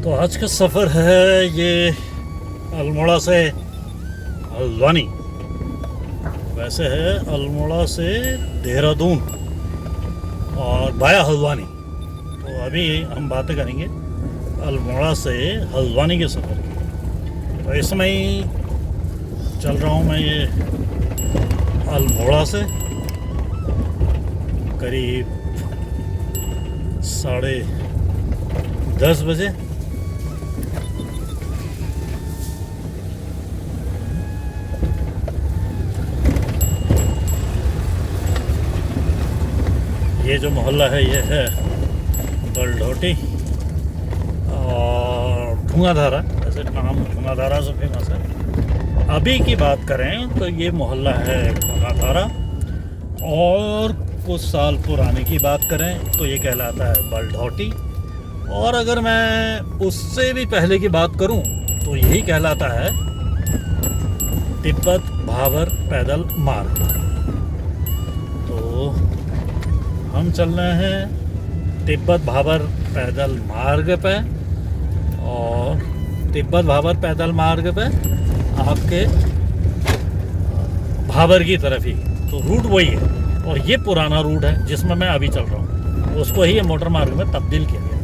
तो आज का सफ़र है ये अल्मोड़ा से हल्द्वानी। वैसे है अल्मोड़ा से देहरादून और बाया हल्द्वानी। तो अभी हम बातें करेंगे अल्मोड़ा से हल्द्वानी के सफ़र की। तो इस समय चल रहा हूँ मैं ये अल्मोड़ा से करीब 10:30 बजे। ये जो मोहल्ला है ये है बलढोटी और धुआंधारा। ऐसे नाम धुआंधारा से फेमस है। अभी की बात करें तो ये मोहल्ला है धुआंधारा, और कुछ साल पुराने की बात करें तो ये कहलाता है बलढोटी, और अगर मैं उससे भी पहले की बात करूं तो यही कहलाता है तिब्बत भाबर पैदल मार्ग। तो हम चल रहे हैं तिब्बत भाबर पैदल मार्ग पे, और तिब्बत भाबर पैदल मार्ग पे आपके भाबर की तरफ ही। तो रूट वही है, और ये पुराना रूट है जिसमें मैं अभी चल रहा हूँ। उसको ही ये मोटर मार्ग में तब्दील किया गया,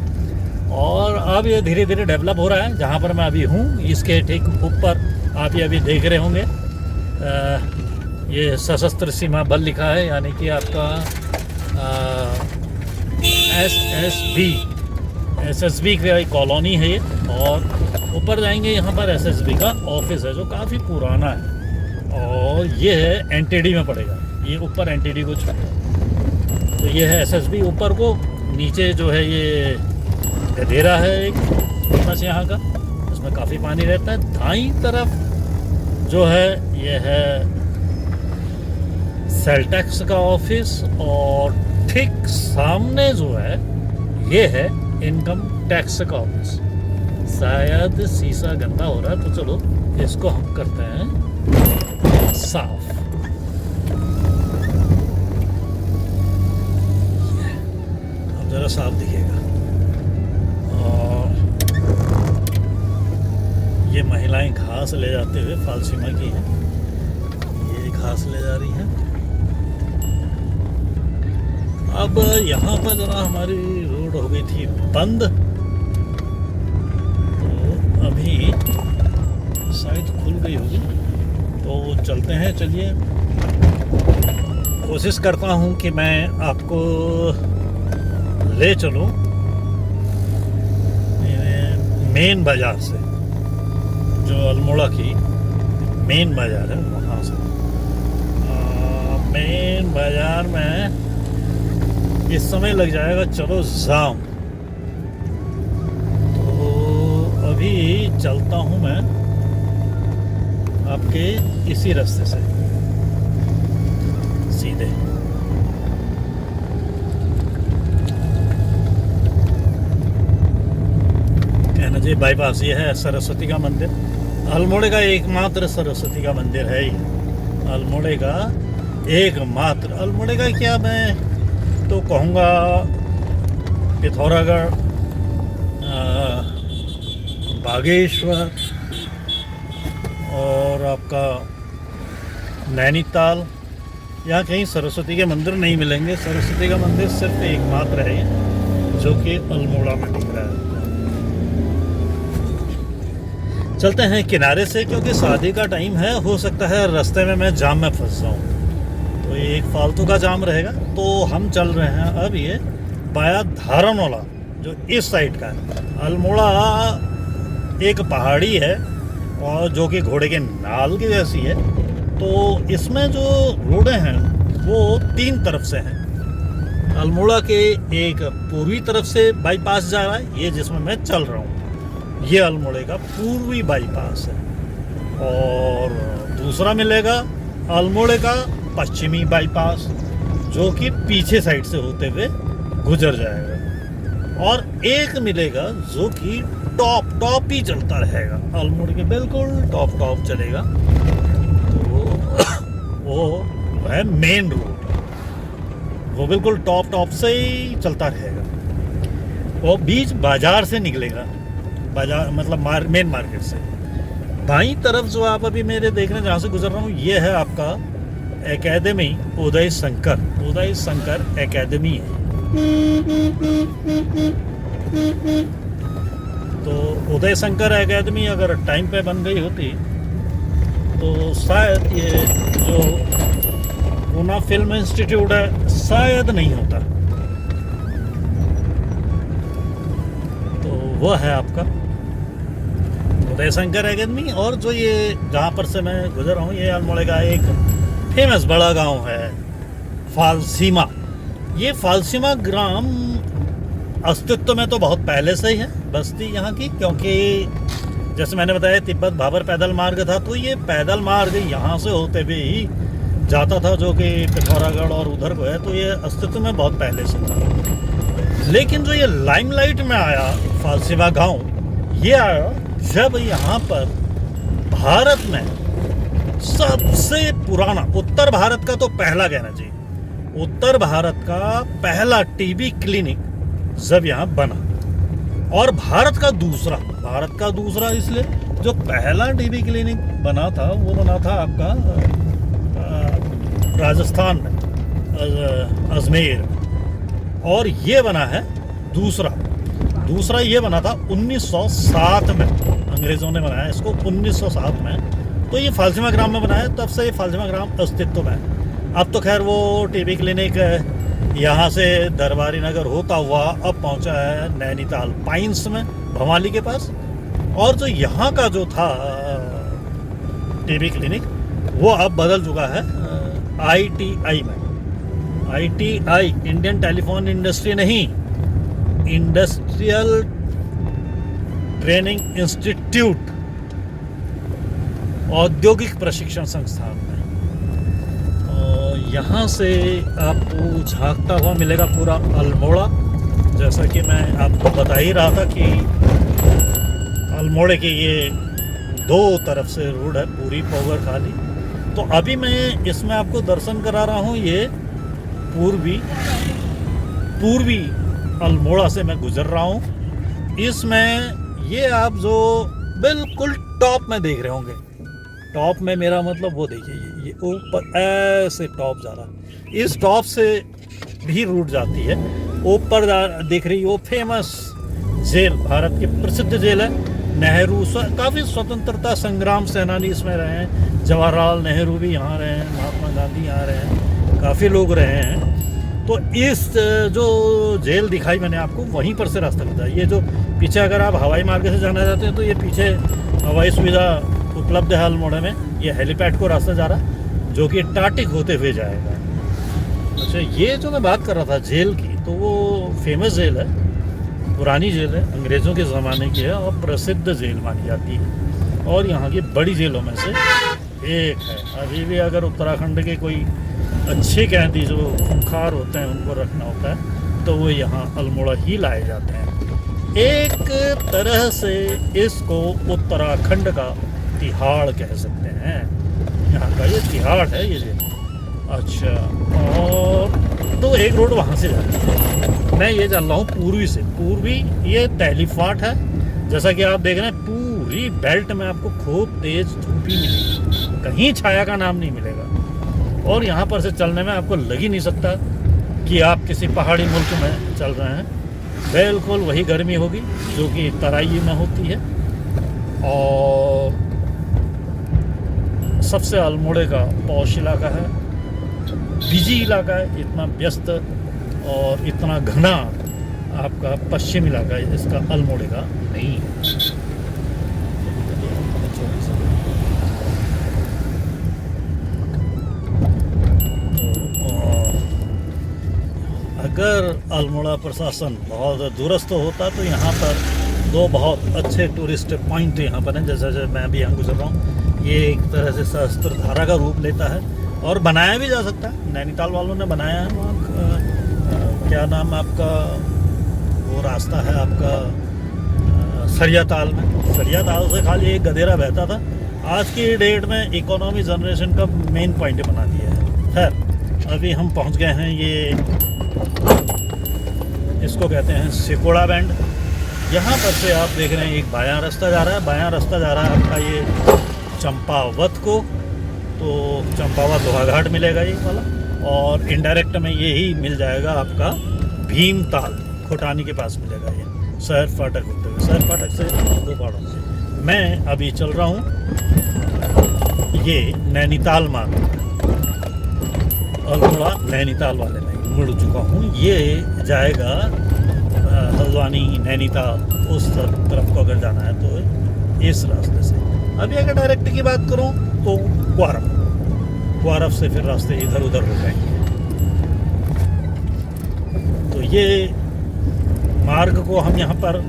और अब ये धीरे धीरे डेवलप हो रहा है। जहाँ पर मैं अभी हूँ इसके ठीक ऊपर आप ये अभी देख रहे होंगे ये सशस्त्र सीमा बल लिखा है, यानी कि आपका एसएसबी की कॉलोनी है ये। और ऊपर जाएंगे, यहाँ पर एसएसबी का ऑफिस है जो काफ़ी पुराना है, और ये है एनटीडी में पड़ेगा। ये ऊपर एनटीडी को छूटा तो ये है एसएसबी ऊपर को। नीचे जो है ये गधेरा है एक फेमस यहाँ का, इसमें काफ़ी पानी रहता है। दाईं तरफ जो है ये है सेल टैक्स का ऑफिस, और ठीक सामने जो है ये है इनकम टैक्स का ऑफिस। शायद शीशा गंदा हो रहा है, तो चलो इसको हम करते हैं साफ। अब जरा साफ दिखेगा। और ये महिलाएं घास ले जाते हुए फालसीमा की हैं, ये घास ले जा रही हैं। अब यहाँ पर जरा हमारी रोड हो गई थी बंद, तो अभी शायद खुल गई होगी, तो चलते हैं। चलिए, कोशिश करता हूँ कि मैं आपको ले चलूँ मेन बाज़ार से, जो अल्मोड़ा की मेन बाज़ार है वहाँ से। मेन बाज़ार में इस समय लग जाएगा चलो जाम। तो अभी चलता हूँ मैं आपके इसी रास्ते से सीधे। कहना चाहिए बाईपास। ये है सरस्वती का मंदिर। अल्मोड़े का एकमात्र सरस्वती का मंदिर है ये। अल्मोड़े का एकमात्र। अल्मोड़े का क्या, मैं तो कहूँगा पिथौरागढ़, बागेश्वर और आपका नैनीताल, यहाँ कहीं सरस्वती के मंदिर नहीं मिलेंगे। सरस्वती का मंदिर सिर्फ एकमात्र है जो कि अल्मोड़ा में दिख रहा है। चलते हैं किनारे से, क्योंकि शादी का टाइम है। हो सकता है रास्ते में मैं जाम में फंस जाऊँ, तो ये एक फालतू का जाम रहेगा। तो हम चल रहे हैं अब ये बाया धारणोला, जो इस साइड का है। अल्मोड़ा एक पहाड़ी है और जो कि घोड़े के नाल की जैसी है। तो इसमें जो रोडें हैं वो 3 तरफ से हैं। अल्मोड़ा के एक पूर्वी तरफ से बाईपास जा रहा है, ये जिसमें मैं चल रहा हूँ, ये अल्मोड़े का पूर्वी बाईपास है। और दूसरा मिलेगा अल्मोड़े का पश्चिमी बाईपास, जो कि पीछे साइड से होते हुए गुजर जाएगा। और एक मिलेगा जो कि टॉप ही चलता रहेगा, अल्मोड़े के बिल्कुल टॉप चलेगा। तो वो है मेन रोड, वो बिल्कुल टॉप से ही चलता रहेगा। वो बीच बाजार से निकलेगा, बाजार मतलब मेन मार्केट से। बाईं तरफ जो आप अभी मेरे देख रहे हैं जहाँ से गुजर रहा हूँ, ये है आपका एकेडमी उदय शंकर एकेडमी है। तो उदय शंकर एकेडमी अगर टाइम पे बन गई होती तो शायद ये जो पूना फिल्म इंस्टीट्यूट है शायद नहीं होता। तो वह है आपका उदय शंकर एकेडमी। और जो ये जहाँ पर से मैं गुजर रहा हूँ, ये अल्मोड़े का एक फेमस बड़ा गांव है फालसीमा। ये फालसीमा ग्राम अस्तित्व में तो बहुत पहले से ही है बस्ती यहाँ की, क्योंकि जैसे मैंने बताया तिब्बत भाबर पैदल मार्ग था, तो ये पैदल मार्ग यहाँ से होते हुए ही जाता था, जो कि पिथौरागढ़ और उधर को है। तो ये अस्तित्व में बहुत पहले से था। लेकिन जो ये लाइमलाइट में आया फालसीमा गांव, ये आया जब यहाँ पर भारत में सबसे पुराना, उत्तर भारत का तो पहला कहना चाहिए, उत्तर भारत का पहला टीबी क्लिनिक जब यहाँ बना। और भारत का दूसरा इसलिए जो पहला टीबी क्लिनिक बना था वो बना था आपका राजस्थान में, अजमेर। और ये बना है दूसरा ये बना था 1907 में, अंग्रेज़ों ने बनाया इसको 1907 में। तो ये फालसीमा ग्राम में बनाया, तब से ये फालसीमा ग्राम अस्तित्व में है। अब तो खैर वो टीबी क्लिनिक यहाँ से दरबारी नगर होता हुआ अब पहुँचा है नैनीताल पाइन्स में, भवाली के पास। और जो यहाँ का जो था टीबी क्लिनिक वो अब बदल चुका है ITI में। ITI इंडियन टेलीफोन इंडस्ट्री नहीं, इंडस्ट्रियल ट्रेनिंग इंस्टीट्यूट, औद्योगिक प्रशिक्षण संस्थान में। यहाँ से आपको झांकता हुआ मिलेगा पूरा अल्मोड़ा। जैसा कि मैं आपको बता ही रहा था कि अल्मोड़े के ये दो तरफ से रोड है, पूरी पोगर खाली। तो अभी मैं इसमें आपको दर्शन करा रहा हूँ, ये पूर्वी अल्मोड़ा से मैं गुजर रहा हूँ। इसमें ये आप जो बिल्कुल टॉप में देख रहे होंगे, टॉप में मेरा मतलब वो देखिए, ये ऊपर ऐसे टॉप जा रहा है, इस टॉप से भी रूट जाती है ऊपर दिख रही वो फेमस जेल, भारत की प्रसिद्ध जेल है नेहरू। काफ़ी स्वतंत्रता संग्राम सेनानी इसमें रहे हैं, जवाहरलाल नेहरू भी यहाँ रहे हैं, महात्मा गांधी यहाँ रहे हैं, काफ़ी लोग रहे हैं। तो इस जो जेल दिखाई मैंने आपको, वहीं पर से रास्ता बताया। ये जो पीछे अगर आप हवाई मार्ग से जाना चाहते हैं तो ये पीछे हवाई सुविधा उपलब्ध है अल्मोड़ा में। ये हेलीपैड को रास्ता जा रहा जो कि टाटिक होते हुए जाएगा। अच्छा, ये जो मैं बात कर रहा था जेल की, तो वो फेमस जेल है, पुरानी जेल है, अंग्रेज़ों के ज़माने की है और प्रसिद्ध जेल मानी जाती है और यहाँ की बड़ी जेलों में से एक है। अभी भी अगर उत्तराखंड के कोई अच्छे कैदी जो खूंखार होते हैं उनको रखना होता है तो वो यहाँ अल्मोड़ा ही लाए जाते हैं। एक तरह से इसको उत्तराखंड का तिहाड़ कह सकते हैं, यहाँ का ये तिहाड़ है ये जेल। अच्छा, और तो एक रोड वहाँ से जाती है, मैं ये चल रहा हूँ पूर्वी से। पूर्वी ये तहलीफाट है, जैसा कि आप देख रहे हैं पूरी बेल्ट में आपको खूब तेज धूप ही मिलेगी, कहीं छाया का नाम नहीं मिलेगा। और यहाँ पर से चलने में आपको लग ही नहीं सकता कि आप किसी पहाड़ी मुल्क में चल रहे हैं। बिल्कुल वही गर्मी होगी जो कि तराई में होती है। और सबसे अल्मोड़े का पौष इलाका है, बिजी इलाका है, इतना व्यस्त और इतना घना आपका पश्चिम इलाका इसका अल्मोड़े का नहीं है। अगर अल्मोड़ा प्रशासन बहुत दुरुस्त होता तो यहाँ पर दो बहुत अच्छे टूरिस्ट पॉइंट यहाँ पर हैं। जैसे मैं भी यहाँ गुजर रहा हूँ, ये एक तरह से सहस्त्रधारा का रूप लेता है और बनाया भी जा सकता है। नैनीताल वालों ने बनाया है वहाँ, क्या नाम आपका वो रास्ता है आपका, सरिया ताल में। सरिया ताल से खाली एक गधेरा बहता था, आज की डेट में इकोनॉमी जनरेशन का मेन पॉइंट बना दिया है। खैर, अभी हम पहुँच गए हैं, ये इसको कहते हैं सिकोड़ा बैंड। यहाँ पर से आप देख रहे हैं एक बायां रास्ता जा रहा है, बायां रास्ता जा रहा है आपका ये चंपावत को, तो चंपावत लोहाघाट मिलेगा ये वाला, और इनडायरेक्ट में यही मिल जाएगा आपका भीमताल खोटानी के पास मिलेगा ये, शहर फाटक होते हुए, शहर फाटक से 2 पहाड़ों से। मैं अभी चल रहा हूँ ये नैनीताल मार्ग, अल्मोड़ा नैनीताल वाले में मुड़ चुका हूँ। ये जाएगा हल्द्वानी नैनीताल उस तरफ को अगर जाना है तो इस रास्ते से। अभी अगर डायरेक्ट की बात करूं तो क्वारफ से फिर रास्ते इधर उधर हो जाएंगे। तो ये मार्ग को हम यहाँ पर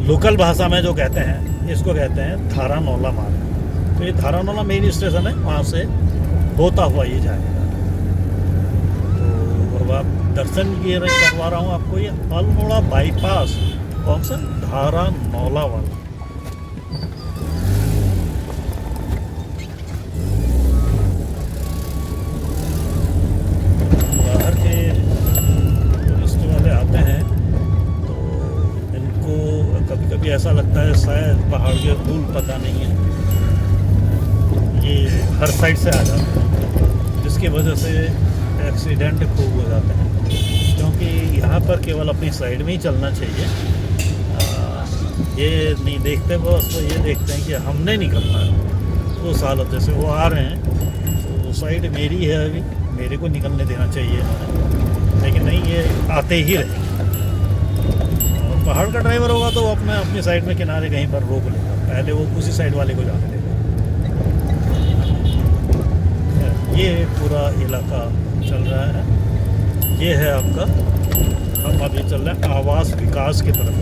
लोकल भाषा में जो कहते हैं, इसको कहते हैं धारानौला मार्ग। तो ये धारानौला मेन स्टेशन है, वहाँ से होता हुआ ये जाएगा। तो अब आप दर्शन किए करवा रहा हूँ आपको ये अल्मोड़ा बाईपास, कौन सा धारानौला वाला। बाहर के टूरिस्ट वाले आते हैं तो इनको कभी कभी ऐसा लगता है शायद पहाड़ के रूल पता नहीं है, ये हर साइड से आ जाते हैं, जिसकी वजह से एक्सीडेंट खूब हो जाते हैं। क्योंकि यहाँ पर केवल अपनी साइड में ही चलना चाहिए। ये नहीं देखते, बस तो ये देखते हैं कि हमने निकलना है उस हालत से वो आ रहे हैं, तो साइड मेरी है, अभी मेरे को निकलने देना चाहिए, लेकिन नहीं, ये आते ही रहेंगे। और पहाड़ का ड्राइवर होगा तो वो अपनी साइड में किनारे कहीं पर रोक लेगा, पहले वो उसी साइड वाले को जाने देगा। ये पूरा इलाका चल रहा है, ये है आपका, हम अभी चल रहे हैं आवास विकास की तरफ।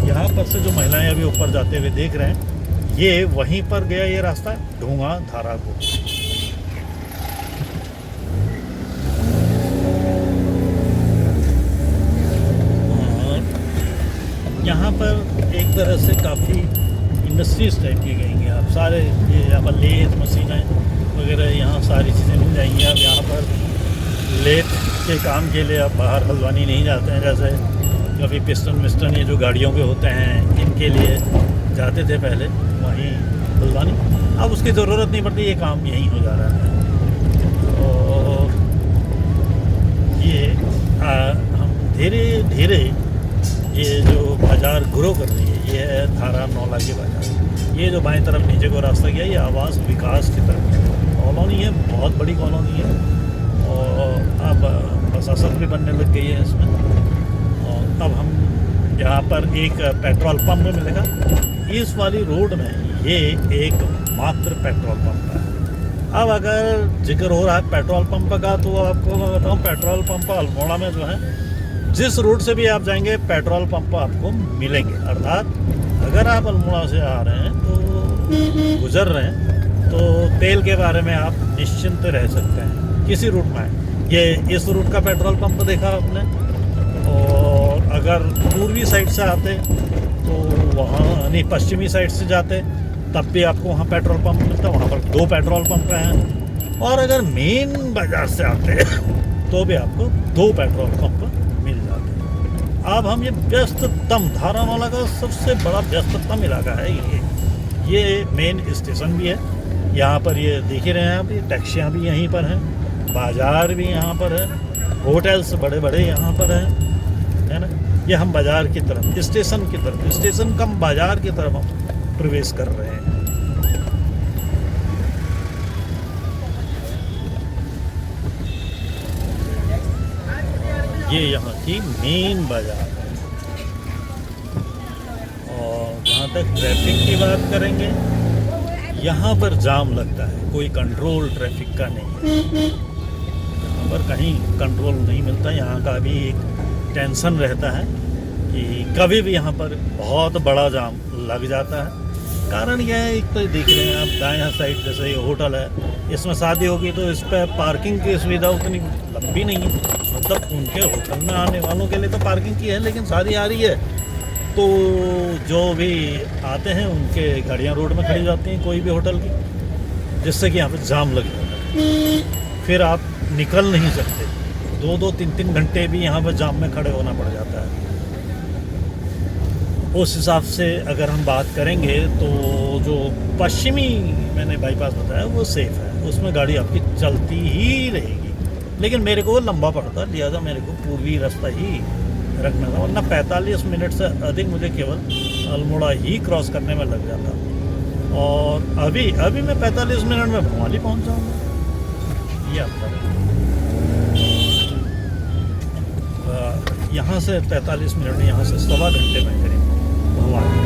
यहाँ पर से जो महिलाएं अभी ऊपर जाते हुए देख रहे हैं, ये वहीं पर गया ये रास्ता ढूंगा धारा को। यहाँ पर एक तरह से काफ़ी इंडस्ट्रीज टाइप की गई आप सारे, ये यहाँ पर लेथ मशीनें वगैरह यहाँ सारी चीज़ें मिल जाएंगी। आप यहाँ पर लेथ के काम के लिए आप बाहर हल्द्वानी नहीं जाते हैं, जैसे कभी पिस्टन विस्टन ये जो गाड़ियों के होते हैं इनके लिए जाते थे पहले वहीं हल्द्वानी, अब उसकी ज़रूरत नहीं पड़ती, ये काम यहीं हो जा रहा है। और ये हम धीरे धीरे ये जो बाज़ार ग्रो कर रही है, ये है धारानौला की बाज़ार। ये जो बाएं तरफ नीचे को रास्ता गया, ये आवास विकास की तरफ कॉलोनी है, बहुत बड़ी कॉलोनी है, और अब प्रशासन भी बनने लग गई है इसमें। और अब हम यहाँ पर एक पेट्रोल पंप मिलेगा, इस वाली रोड में ये एक मात्र पेट्रोल पंप है। अब अगर जिक्र हो रहा है पेट्रोल पंप का, तो आपको मैं बताऊँ पेट्रोल पंप अल्मोड़ा में जो है, जिस रूट से भी आप जाएंगे पेट्रोल पंप आपको मिलेंगे। अर्थात अगर आप अल्मोड़ा से आ रहे हैं तो गुजर रहे हैं, तो तेल के बारे में आप निश्चिंत रह सकते हैं किसी रूट में। ये इस रूट का पेट्रोल पंप देखा आपने, और अगर पूर्वी साइड से आते तो वहाँ नहीं पश्चिमी साइड से जाते तब भी आपको वहाँ पेट्रोल पंप मिलता, वहाँ पर 2 पेट्रोल पंप हैं। और अगर मेन बाज़ार से आते तो भी आपको 2 पेट्रोल पंप मिल जाते। अब हम ये व्यस्ततम धारानौला का सबसे बड़ा व्यस्ततम इलाका है ये मेन स्टेशन भी है, यहाँ पर ये देख ही रहे हैं आप, ये टैक्सियाँ भी यहीं पर हैं, बाज़ार भी यहाँ पर है, होटल्स बड़े बड़े यहाँ पर हैं, है ना। ये हम बाज़ार की तरफ, स्टेशन की तरफ, स्टेशन कम बाज़ार की तरफ हम प्रवेश कर रहे हैं। ये यहाँ की मेन बाज़ार है। और जहाँ तक ट्रैफिक की बात करेंगे, यहाँ पर जाम लगता है, कोई कंट्रोल ट्रैफिक का नहीं है, यहाँ पर कहीं कंट्रोल नहीं मिलता। यहाँ का भी एक टेंशन रहता है कि कभी भी यहाँ पर बहुत बड़ा जाम लग जाता है। कारण यह है, एक तो देख रहे हैं आप दाएं साइड जैसे ये होटल है, इसमें शादी होगी तो इस पर पार्किंग की सुविधा उतनी लंबी नहीं है, मतलब उनके होटल में आने वालों के लिए तो पार्किंग की है, लेकिन शादी आ रही है तो जो भी आते हैं उनके गाड़ियाँ रोड में खड़ी जाती हैं कोई भी होटल की, जिससे कि यहाँ पर जाम लग जाता है। फिर आप निकल नहीं सकते, 2-2, 3-3 घंटे भी यहाँ पर जाम में खड़े होना पड़ जाता है। उस हिसाब से अगर हम बात करेंगे तो जो पश्चिमी मैंने बाईपास बताया वो सेफ़ है, उसमें गाड़ी आपकी चलती ही रहेगी। लेकिन मेरे को लंबा पड़ता, लिहाजा मेरे को पूर्वी रास्ता ही रखना था, वरना 45 मिनट से अधिक मुझे केवल अल्मोड़ा ही क्रॉस करने में लग जाता। और अभी मैं 45 मिनट में भवाली पहुंच जाऊंगा। ये अंतर है। यहाँ से 45 मिनट, यहाँ से सवा घंटे में करीब भवाली।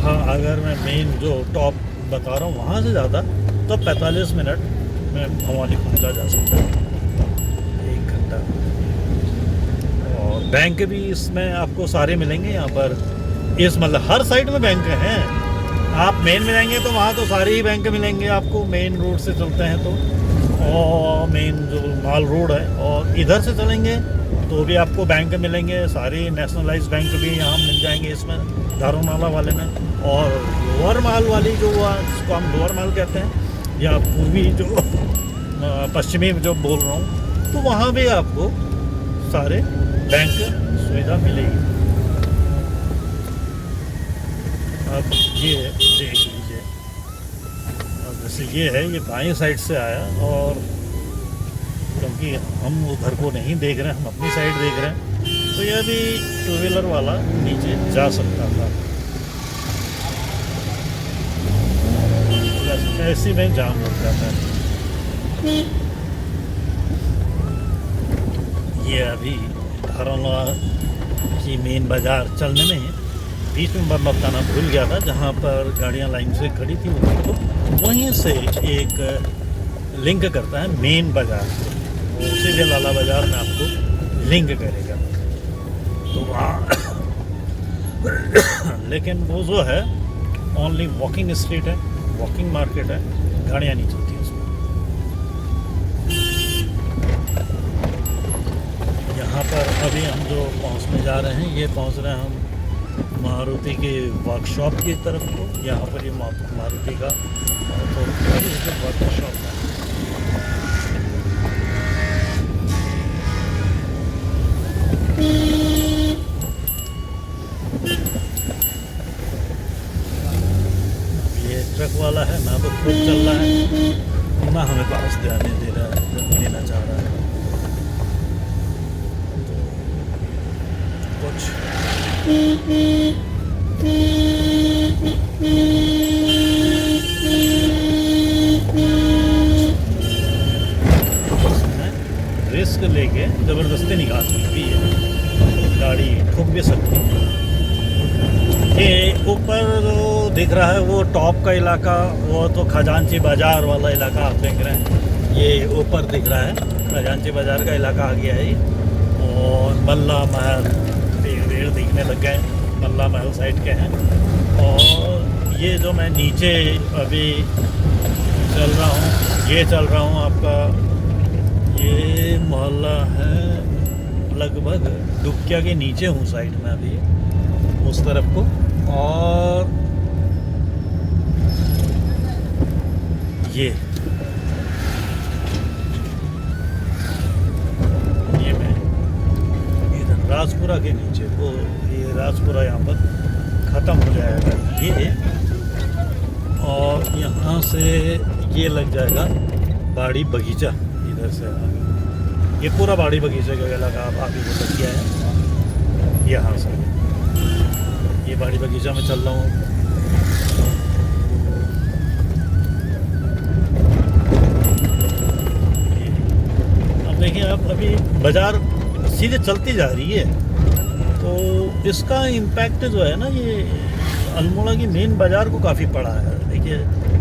हाँ, अगर मैं मेन जो टॉप बता रहा हूँ वहाँ से ज़्यादा तो 45 मिनट में भवाली पहुँचा जा सकता है, 1 घंटा। और बैंक भी इसमें आपको सारे मिलेंगे यहाँ पर। इस मतलब हर साइड में बैंक हैं। आप मेन में जाएंगे तो वहाँ तो सारे ही बैंक मिलेंगे आपको, मेन रोड से चलते हैं तो। और मेन जो माल रोड है, और इधर से चलेंगे तो भी आपको बैंक मिलेंगे, सारे नेशनलाइज्ड बैंक भी यहाँ मिल जाएंगे इसमें, दारूनाला वाले में। और लोअर माल वाली जो हुआ, जिसको हम लोअर माल कहते हैं, या पूर्वी जो पश्चिमी जो बोल रहा हूँ, तो वहाँ भी आपको सारे बैंक सुविधा मिलेगी। अब ये देख लीजिए, अब जैसे ये है, ये बाएं साइड से आया, और क्योंकि हम उधर को नहीं देख रहे हैं, हम अपनी साइड देख रहे हैं, तो यह भी टू व्हीलर वाला नीचे जा सकता था। ऐसे में जाम लग जाता है। ये अभी धरौला की मेन बाज़ार चलने में बीच में मैं बताना भूल गया था, जहाँ पर गाड़ियाँ लाइन से खड़ी थी, तो वहीं से एक लिंक करता है मेन बाज़ार, वो सीधे लाला बाज़ार में आपको लिंक करेगा। तो वहाँ लेकिन वो जो है ओनली वॉकिंग स्ट्रीट है, वॉकिंग मार्केट है, गाड़ियाँ नहीं चलती उसमें। यहाँ पर अभी हम जो पहुँचने जा रहे हैं, ये पहुँच रहे हैं हम मारुति के वर्कशॉप की तरफ को। यहाँ पर ये मारुति का वर्कशॉप है। ये ट्रक वाला है ना, तो खुद चल रहा है ना, हमें पास देना चाह रहा है। तो कुछ रिस्क लेके ज़बरदस्ती निकाल दी है, गाड़ी ठुक भी सकती है। ये ऊपर जो दिख रहा है वो टॉप का इलाका, वो तो खजांची बाज़ार वाला इलाका आप देख रहे हैं। ये ऊपर दिख रहा है खजांची बाज़ार का इलाका आ गया है। और मल्ला महल पेड़ दिखने लग गए, मल्ला महल साइड के हैं। और ये जो मैं नीचे अभी चल रहा हूँ, ये चल रहा हूँ आपका, ये मोहल्ला है लगभग डुबकिया के नीचे हूँ साइड में अभी, उस तरफ को। और ये मैं इधर राजपुरा के नीचे, वो ये राजपुरा यहाँ पर ख़त्म हो जाएगा ये, और यहाँ से ये लग जाएगा बाड़ी बगीचा। इधर से ये पूरा बाड़ी बगीचे का इलाका आप आगे को लग गया है। यहाँ से ये बाड़ी बगीचा में चल रहा हूँ। अब देखिए, आप अभी बाज़ार सीधे चलती जा रही है, तो इसका इम्पैक्ट जो है ना, ये अल्मोड़ा की मेन बाज़ार को काफ़ी पड़ा है। देखिए,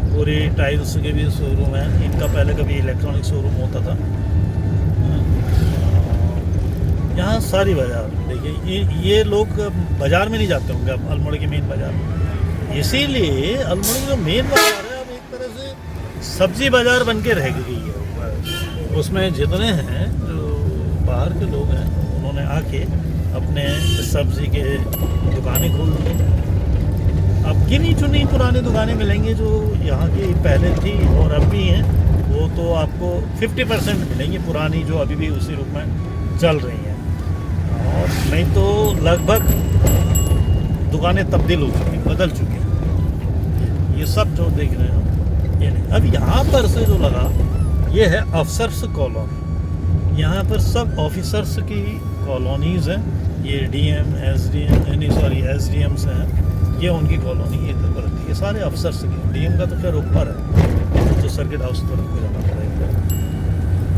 पूरी टाइल्स के भी शोरूम है, इनका पहले कभी इलेक्ट्रॉनिक शोरूम होता था। यहाँ सारी बाज़ार देखिए, ये लोग बाज़ार में नहीं जाते होंगे अब अल्मोड़ा की मेन बाज़ार, इसीलिए अल्मोड़ा की जो मेन बाज़ार है अब एक तरह से सब्जी बाज़ार बन के रह गई है। उसमें जितने हैं जो बाहर के लोग हैं, उन्होंने आके अपने सब्जी के दुकानें खोल दी। अब गिनी चुनी पुरानी दुकानें मिलेंगी जो यहाँ की पहले थी और अब भी हैं, वो तो आपको 50% मिलेंगी पुरानी, जो अभी भी उसी रूप में चल रही हैं। और नहीं तो लगभग दुकानें तब्दील हो चुकी, बदल चुकी हैं। ये सब जो देख रहे हो ये नहीं। अब यहाँ पर से जो लगा ये है अफसर्स कॉलोनी। यहाँ पर सब ऑफिसर्स की कॉलोनीज़ हैं। ये डीएम एसडीएम से हैं, ये उनकी कॉलोनी इधर पर रहती है। ये सारे अफसर्स की, डीएम का तो खैर ऊपर है, तो सर्किट हाउस तरफ को जाना पड़ेगा।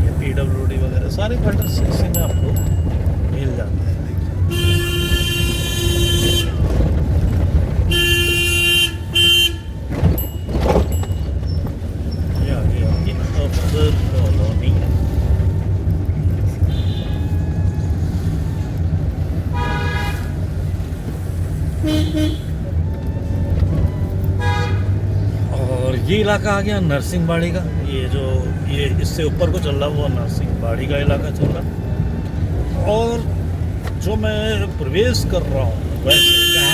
ये पीडब्ल्यूडी वगैरह सारे क्वार्टर्स इसी में आपको मिल जाते हैं। ये आ गई आपकी अफसर कॉलोनी। और ये इलाका आ गया नरसिंहबाड़ी का। ये इससे ऊपर को चल रहा वो नरसिंहबाड़ी का इलाका चल रहा। और जो मैं प्रवेश कर रहा हूँ वैसे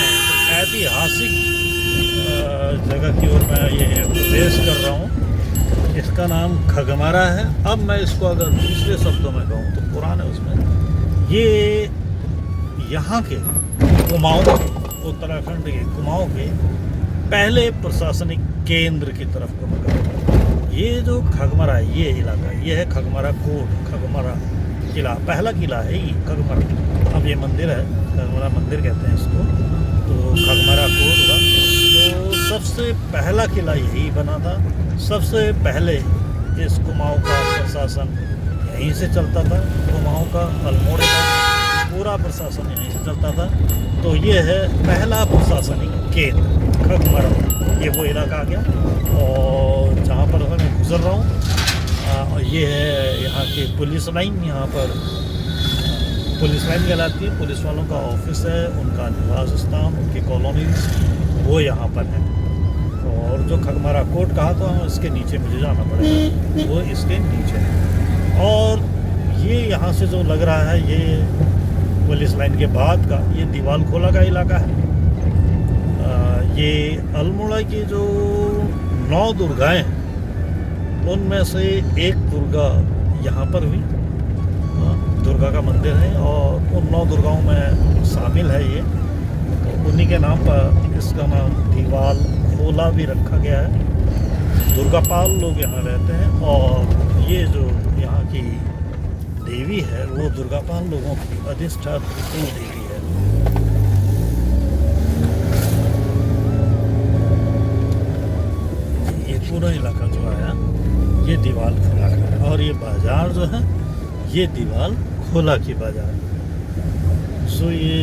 ऐतिहासिक जगह की ओर मैं ये प्रवेश कर रहा हूँ। इसका नाम खगमारा है। अब मैं इसको अगर दूसरे शब्दों में कहूँ तो पुराने उसमें ये यहाँ के कुमाऊँ, उत्तराखंड के कुमाऊँ के पहले प्रशासनिक केंद्र की तरफ को मैं। ये जो खगमारा है ये इलाका, ये है खगमारा कोट, खगमारा किला, पहला किला है ये खगमारा। अब ये मंदिर है, खगमारा मंदिर कहते हैं इसको, तो खगमारा कोट हुआ। तो सबसे पहला किला यही बना था। सबसे पहले इस कुमाऊँ का प्रशासन यहीं से चलता था। कुमाऊँ का, अल्मोड़े का पूरा प्रशासन यहीं से चलता था। तो ये है पहला प्रशासनिक केंद्र खगमारा। ये वो इलाका आ गया। और जहाँ पर मैं गुजर रहा हूँ ये है यहाँ की पुलिस लाइन। यहाँ पर पुलिस लाइन कहलाती है। पुलिस वालों का ऑफिस है, उनका निवास स्थान, उनकी कॉलोनीज वो यहाँ पर है। और जो खगमारा कोट कहा था इसके नीचे मुझे जाना पड़ेगा, वो इसके नीचे है। और ये यहाँ से जो लग रहा है ये पुलिस लाइन के बाद का ये दीवाल खोला का इलाका है। ये अल्मोड़ा की जो 9 दुर्गाएं हैं उनमें से एक दुर्गा यहाँ पर हुई। दुर्गा का मंदिर है और उन 9 दुर्गाओं में शामिल है ये। तो उन्हीं के नाम पर इसका नाम दीवाल खोला भी रखा गया है। दुर्गापाल लोग यहाँ रहते हैं। और ये जो यहाँ की देवी है वो दुर्गापाल लोगों की अधिष्ठात्री देवी है। ये पूरा इलाका जो है ये दीवाल खोला का है। और ये बाजार जो है ये दीवाल खोला की बाजार। सो ये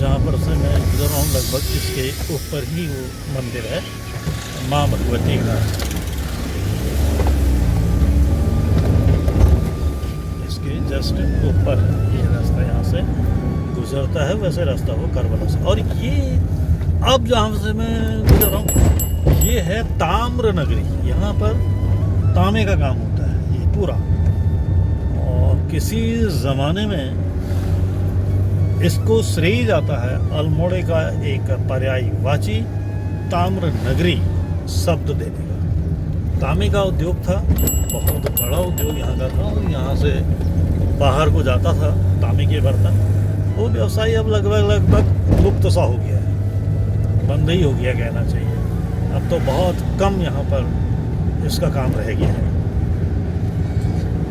जहाँ पर से मैं गुजर रहा हूँ लगभग इसके ऊपर ही वो मंदिर है माँ भगवती का। जस्ट ऊपर ये रास्ता यहाँ से गुजरता है, वैसे रास्ता वो करबला से। और ये अब जहाँ से मैं गुजर रहा हूँ ये है ताम्र नगरी। यहाँ पर तांबे का काम होता है ये पूरा। और किसी ज़माने में इसको श्रेय जाता है अल्मोड़े का एक पर्यायवाची ताम्र नगरी शब्द देने का। तांबे का उद्योग था, बहुत बड़ा उद्योग यहाँ का था। और यहाँ से बाहर को जाता था तांबे के बर्तन। वो व्यवसाय अब लगभग लुप्त सा हो गया है, बंद ही हो गया कहना चाहिए। अब तो बहुत कम यहाँ पर इसका काम रह गया है।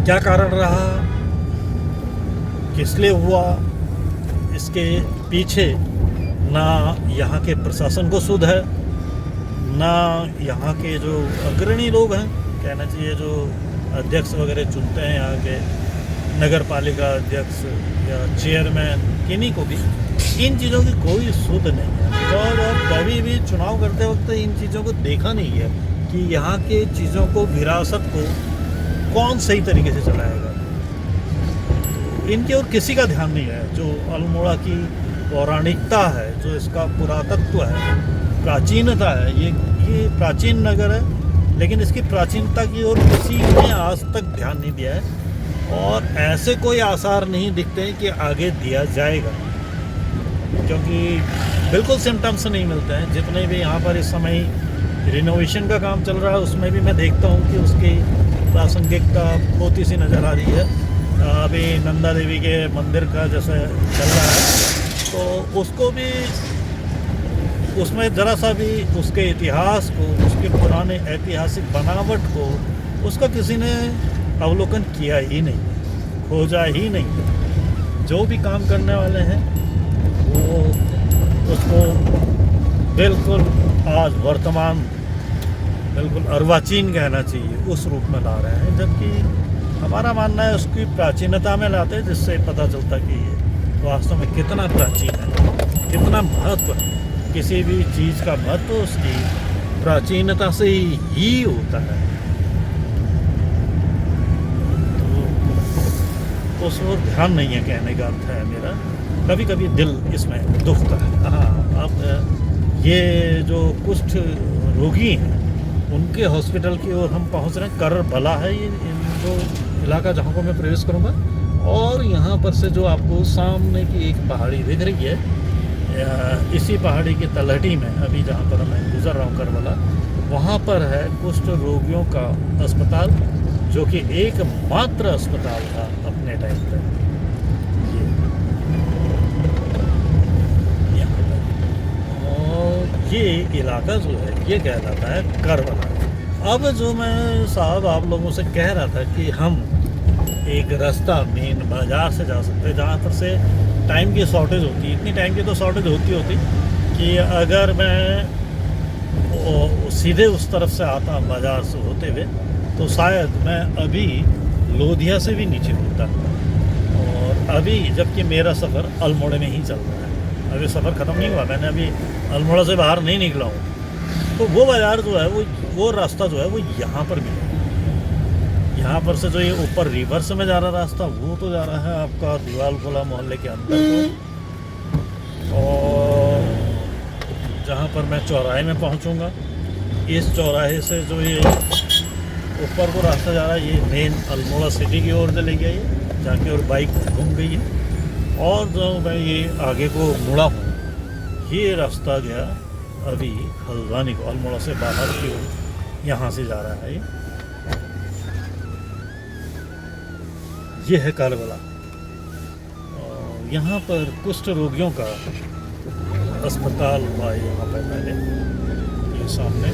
क्या कारण रहा, किस लिए हुआ, इसके पीछे ना यहाँ के प्रशासन को सुध है, ना यहाँ के जो अग्रणी लोग हैं कहना चाहिए, जो अध्यक्ष वगैरह चुनते हैं यहाँ के नगर पालिका अध्यक्ष या चेयरमैन, किन्हीं को भी इन चीज़ों की कोई सुध नहीं है। और कभी भी चुनाव करते वक्त इन चीज़ों को देखा नहीं है कि यहाँ के चीज़ों को, विरासत को कौन सही तरीके से चलाएगा। इनकी और किसी का ध्यान नहीं है। जो अल्मोड़ा की पौराणिकता है, जो इसका पुरातत्व है, प्राचीनता है, ये प्राचीन नगर है, लेकिन इसकी प्राचीनता की ओर किसी ने आज तक ध्यान नहीं दिया है। और ऐसे कोई आसार नहीं दिखते हैं कि आगे दिया जाएगा, क्योंकि बिल्कुल सिम्टम्स नहीं मिलते हैं। जितने भी यहाँ पर इस समय रिनोवेशन का काम चल रहा है उसमें भी मैं देखता हूँ कि उसकी प्रासंगिकता होती सी नज़र आ रही है। अभी नंदा देवी के मंदिर का जैसे चल रहा है तो उसको भी, उसमें ज़रा सा भी उसके इतिहास को, उसके पुराने ऐतिहासिक बनावट को उसका किसी ने अवलोकन किया ही नहीं, खोजा ही नहीं। जो भी काम करने वाले हैं वो उसको बिल्कुल आज वर्तमान बिल्कुल अर्वाचीन कहना चाहिए, उस रूप में ला रहे हैं, जबकि हमारा मानना है उसकी प्राचीनता में लाते हैं, जिससे पता चलता कि ये वास्तव में कितना प्राचीन है, कितना महत्व है। किसी भी चीज़ का महत्व उसकी प्राचीनता से ही होता है। तो उस ओर ध्यान नहीं है, कहने का अर्थ है मेरा। कभी कभी दिल इसमें दुखता है। हाँ, अब ये जो कुष्ठ रोगी हैं उनके हॉस्पिटल की ओर हम पहुंच रहे हैं। करबला है ये जो इलाका जहाँ को मैं प्रवेश करूँगा, और यहाँ पर से जो आपको सामने की एक पहाड़ी दिख रही है, इसी पहाड़ी की तलहटी में अभी जहाँ पर मैं गुजर रहा हूँ करबला, वहाँ पर है कुष्ठ रोगियों का अस्पताल, जो कि एकमात्र अस्पताल था अपने टाइम पर। ये यहाँ पर, और ये इलाका जो है ये कहलाता है करबला। अब जो मैं साहब आप लोगों से कह रहा था कि हम एक रास्ता मेन बाज़ार से जा सकते हैं, जहाँ पर से टाइम की शॉर्टेज होती है। इतनी टाइम की तो शॉर्टेज होती कि अगर मैं सीधे उस तरफ से आता बाज़ार से होते हुए तो शायद मैं अभी लोधिया से भी नीचे होता। और अभी जबकि मेरा सफ़र अल्मोड़े में ही चल रहा है, अभी सफ़र ख़त्म नहीं हुआ, मैंने अभी अल्मोड़ा से बाहर नहीं निकला हूँ। तो वो बाज़ार जो है वो रास्ता जो है वो यहाँ पर मिलेगा। यहाँ पर से जो ये ऊपर रिवर्स में जा रहा रास्ता वो तो जा रहा है आपका दीवालखोला मोहल्ले के अंदर को, और जहाँ पर मैं चौराहे में पहुँचूँगा, इस चौराहे से जो ये ऊपर को रास्ता जा रहा है ये मेन अल्मोड़ा सिटी की ओर चले गया, ये जाके और बाइक घूम गई है। और जो मैं ये आगे को मुड़ा हूँ, ये रास्ता गया अभी हल्द्वानी को, अल्मोड़ा से बाहर की ओर यहाँ से जा रहा है ये है करबला। और यहाँ पर कुष्ठ रोगियों का अस्पताल हुआ है यहाँ पर पहले, ये सामने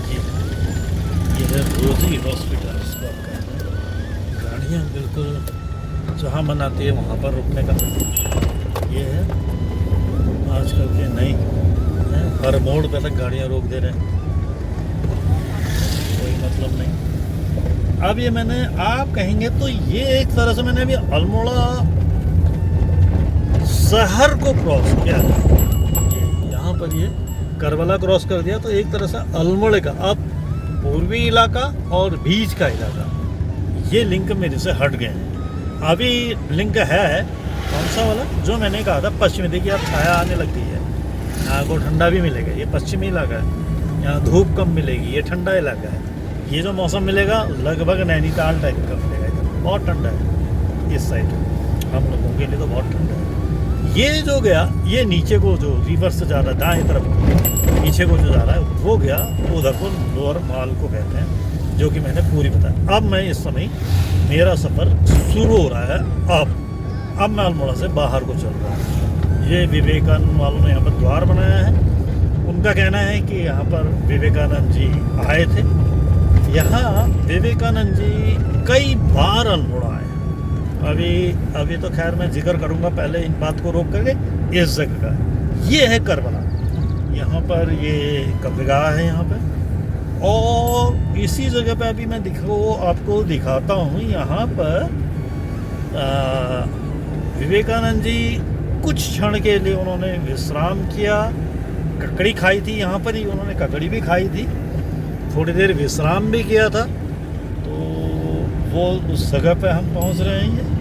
ये है रोजी हॉस्पिटल, इसको आप कहते हैं। गाड़ियाँ बिल्कुल जहाँ मन आती है वहाँ पर रुकने का ये है। आजकल के नई हर मोड़ पे तक गाड़ियाँ रोक दे रहे हैं, कोई मतलब नहीं। अब ये मैंने, आप कहेंगे तो ये एक तरह से मैंने अभी अल्मोड़ा शहर को क्रॉस किया है, यहाँ पर ये करबला क्रॉस कर दिया, तो एक तरह से अल्मोड़े का अब पूर्वी इलाका और बीच का इलाका ये लिंक मेरे से हट गए हैं। अभी लिंक है कौन सा वाला जो मैंने कहा था पश्चिमी। देखिए अब छाया आने लगती है, यहाँ को ठंडा भी मिलेगा, ये पश्चिमी इलाका है, यहाँ धूप कम मिलेगी, ये ठंडा इलाका है। ये जो मौसम मिलेगा लगभग नैनीताल टाइप का मिलेगा, इधर बहुत ठंडा है, इस साइड हम लोगों के लिए तो बहुत ठंडा है। ये जो गया ये नीचे को जो रिवर्स से जा रहा है दाएं तरफ नीचे को जो जा रहा है वो गया उधर को लोअर माल को कहते हैं, जो कि मैंने पूरी बताया। अब मैं इस समय मेरा सफ़र शुरू हो रहा है। अब मैं अल्मोड़ा से बाहर को चल रहा हूँ। ये विवेकानंद वालों ने यहाँ पर द्वार बनाया है। उनका कहना है कि यहाँ पर विवेकानंद जी आए थे। यहाँ विवेकानंद जी कई बार अल्मोड़ा आए। अभी तो खैर मैं जिक्र करूँगा, पहले इन बात को रोक करके इस जगह का। ये है करबला, यहाँ पर ये कब्रगाह है यहाँ पे, और इसी जगह पे अभी मैं आपको दिखाता हूँ। यहाँ पर विवेकानंद जी कुछ क्षण के लिए उन्होंने विश्राम किया, ककड़ी खाई थी, यहाँ पर ही उन्होंने ककड़ी भी खाई थी, थोड़ी देर विश्राम भी किया था। तो वो उस जगह पे हम पहुंच रहे हैं।